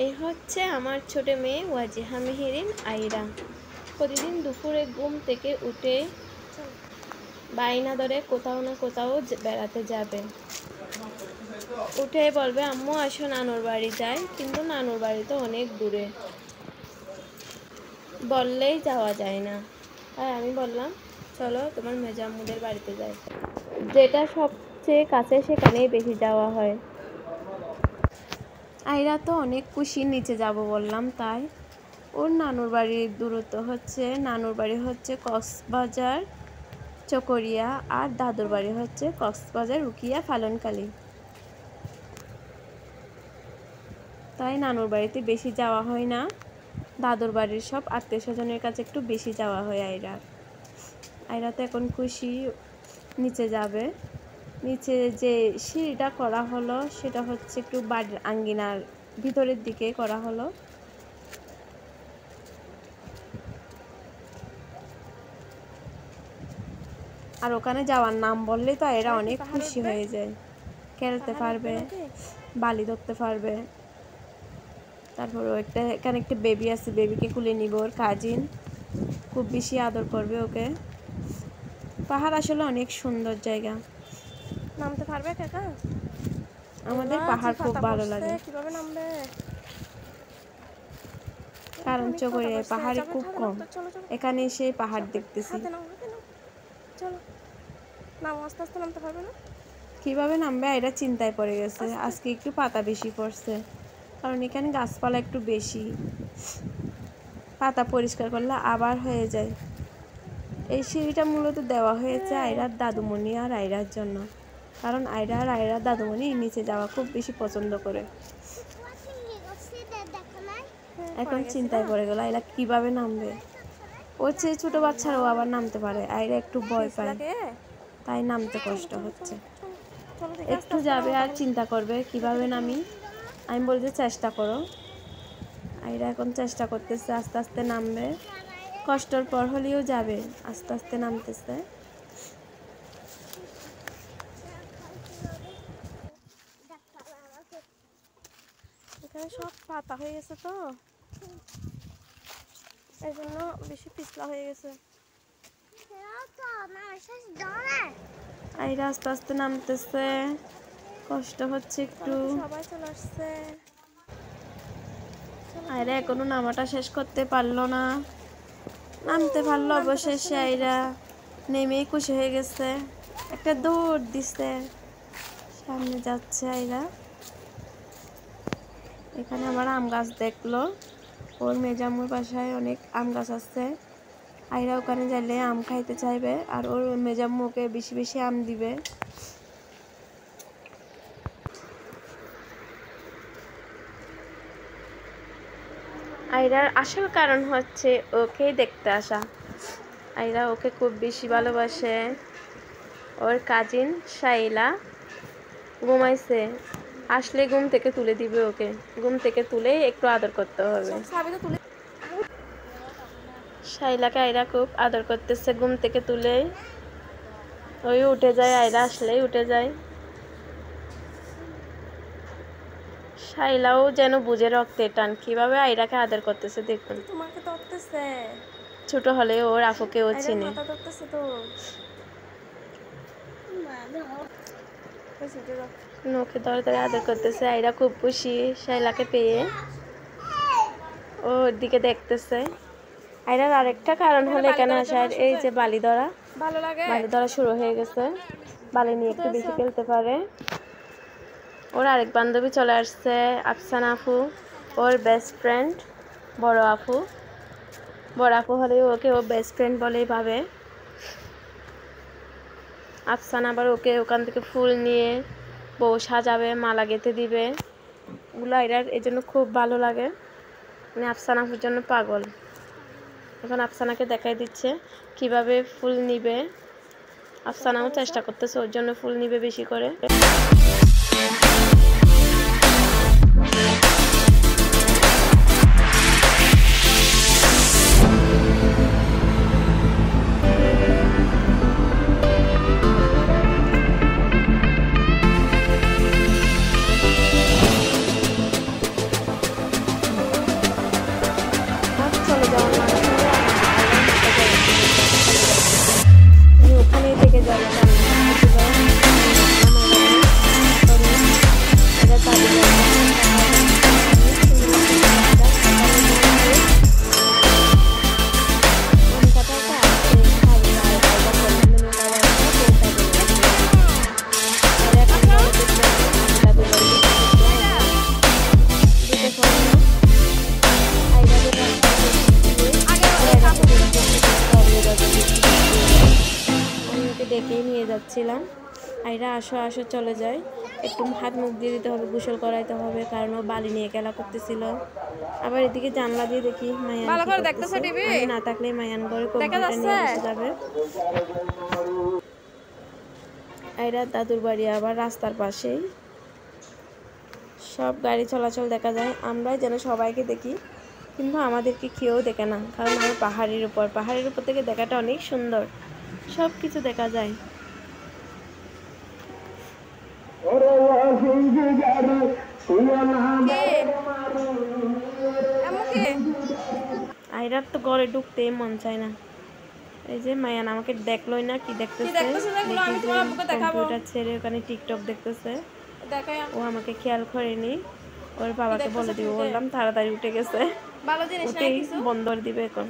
এই হচ্ছে আমার ছোট মেয়ে ওয়াজিহা মেহেরিন আইরা। প্রতিদিন দুপুরে ঘুম থেকে উঠে বাইনা ধরে কোথাও না কোথাও বেড়াতে যাবে। উঠে বলবে আম্মু আসো নানুর বাড়ি যাই, কিন্তু নানুর বাড়ি তো অনেক দূরে, বললেই যাওয়া যায় না। তাই আমি বললাম চলো তোমার মেজাম্মুদের বাড়িতে যাই, যেটা সবচেয়ে কাছে সেখানেই বেশি যাওয়া হয়। আইরা তো অনেক খুশি, নিচে যাব বললাম তাই। ওর নানুর বাড়ির দূরত্ব হচ্ছে, নানুর বাড়ি হচ্ছে কক্সবাজার চকরিয়া, আর দাদুর বাড়ি হচ্ছে কক্সবাজার রুকিয়া ফালনকালী। তাই নানুর বাড়িতে বেশি যাওয়া হয় না, দাদুর বাড়ির সব আত্মীয় স্বজনের কাছে একটু বেশি যাওয়া হয় আইরা তো এখন খুশি, নিচে যাবে। নিচে যে সিঁড়িটা করা হলো সেটা হচ্ছে একটু বাড়ির আঙ্গিনার ভিতরের দিকে করা হলো। আর ওখানে যাওয়ার নাম বললে তো এরা অনেক খুশি হয়ে যায়, খেলতে পারবে, বালি ধরতে পারবে। তারপর এখানে একটা বেবি আছে, বেবিকে কুলে নিব, ওর কাজিন খুব বেশি আদর করবে ওকে। পাহাড় আসলে অনেক সুন্দর জায়গা। নামতে পারবে কাকা? আমাদের পাহাড় খুব ভালো লাগে, কিভাবে নামবে? কারণ চকরিয়ায় পাহাড়ে খুব কম, এখানে এসে পাহাড় দেখতেছি। চলো নাম, আস্তে আস্তে নামতে পারবে না? কিভাবে নামবে এটা চিন্তায় পড়ে গেছে। আজকে একটু পাতা বেশি পড়ছে, কারণ এখানে গাছপালা একটু বেশি, পাতা পরিষ্কার করলে আবার হয়ে যায়। এই সিঁড়িটা মূলত দেওয়া হয়েছে আয়রার দাদুমণি আর আয়রার জন্য, কারণ আয়রা আর আয়রার দাদুমণি নিচে যাওয়া খুব বেশি পছন্দ করে। এখন চিন্তায় পড়ে গেল আয়রা কিভাবে নামবে। ওর চেয়ে ছোট বাচ্চারাও আবার নামতে পারে, আয়রা একটু ভয় পায়, তাই নামতে কষ্ট হচ্ছে। একটু যাবে আর চিন্তা করবে কিভাবে নামি। আমি বলতে চেষ্টা করো। আয়রা এখন চেষ্টা করতেছে, আস্তে আস্তে নামবে, কষ্টর পর হলেও যাবে, আস্তে আস্তে নামতেছে। এখানে সব পাতা হয়ে গেছে তো, এই জন্য বেশি পিছলা হয়ে গেছে। আয়রা আস্তে আস্তে নামতেছে, কষ্ট হচ্ছে একটু। সবাই চলে আসছে। আয়রা এখনো নামাটা শেষ করতে পারলো না, নামতে পারলো অবশেষে। আয়রা নেমেই খুশি হয়ে গেছে, একটা দৌড় দিচ্ছে, সামনে যাচ্ছে আয়রা। এখানে আমার আম গাছ দেখলো, ওর মেজাম্মুর বাসায় অনেক আম গাছ আছে। আয়রা ওখানে যাইলে আম খাইতে চাইবে, আর ওর মেজাম্মুকে বেশি বেশি আম দিবে। আয়রার আসল কারণ হচ্ছে ওকেই দেখতে আসা। আয়রা ওকে খুব বেশি ভালোবাসে। ওর কাজিন শাইলা ঘুমাইছে, আসলে ঘুম থেকে তুলে দিবে ওকে, ঘুম থেকে তুলে একটু আদর করতে হবে। শাইলাকে আয়রা খুব আদর করতেছে, ঘুম থেকে তুলে ওই উঠে যায়, আয়রা আসলেই উঠে যায়। শাইলাও যেন বুঝে রক্তের টান, কিভাবে আয়রাকে আদর করতেছে দেখুন। তোমাকে ধরতেছে, ছোট হলে ওর আপুকে ও চিনে। ওকে ধরে ধরে আদর করতেছে, আয়রা খুব খুশি শাইলাকে পেয়ে, ওর দিকে দেখতেছে। আয়রার আরেকটা কারণ হলো এখানে আসার, এই যে বালি ধরা, বালি ধরা শুরু হয়ে গেছে, বালি নিয়ে একটু বেশি খেলতে পারে। ওর আরেক বান্ধবী চলে আসছে, আফসানা আপু, ওর বেস্ট ফ্রেন্ড, বড় আপু। বড় আপু হলে ওকে ও বেস্ট ফ্রেন্ড বলেই ভাবে। আফসানা আবার ওকে ওখান থেকে ফুল নিয়ে বউ সাজাবে, মালা গেঁথে দিবে, ওগুলো আয়রার এই জন্য খুব ভালো লাগে, মানে আফসানা আপুর জন্য পাগল। এখন আফসানাকে দেখাই দিচ্ছে কিভাবে ফুল নিবে। আফসানাও চেষ্টা করতেছে ওর জন্য ফুল নিবে বেশি করে। বলতেছিলাম। আইরা আসো আসো চলে যায়, একটু হাত মুখ দিয়ে দিতে হবে, গোসল করাইতে হবে, কারণ ও বালি নিয়ে খেলা করতেছিল। আবার এদিকে জানলা দিয়ে দেখি মায়ান ভালো কি করে দেখতেছো করতেছে। টিভি? আমি না থাকলে মায়ান করে দেখা কম্পিউটার যাচ্ছে? নিয়ে বসে যাবে। আইরা দাদুর বাড়ি আবার রাস্তার পাশেই, সব গাড়ি চলাচল দেখা যায়। আমরাই যেন সবাইকে দেখি, কিন্তু আমাদেরকে কেউ দেখে না, কারণ আমরা পাহাড়ের উপর থেকে দেখাটা অনেক সুন্দর, সব কিছু দেখা যায়। আইরার তো ঘরে ঢুকতেই মন চায় না। এই যে মায়ান আমাকে দেখলোই না, কি কি দেখতেছে দেখতেছো এগুলো? দেখি আমি যে তোমার আব্বুকে দেখাবো। কম্পিউটার ছেড়ে ওখানে টিকটক দেখতেছে। দেখাই ও আমাকে খেয়াল করেনি, ওর কি বাবাকে দেখতেছো বলে দিব টিভিতে? বললাম, তাড়াতাড়ি উঠে গেছে, ভালো জিনিস নাই উঠেই কিছু? বন্ধ করে দিবে এখন।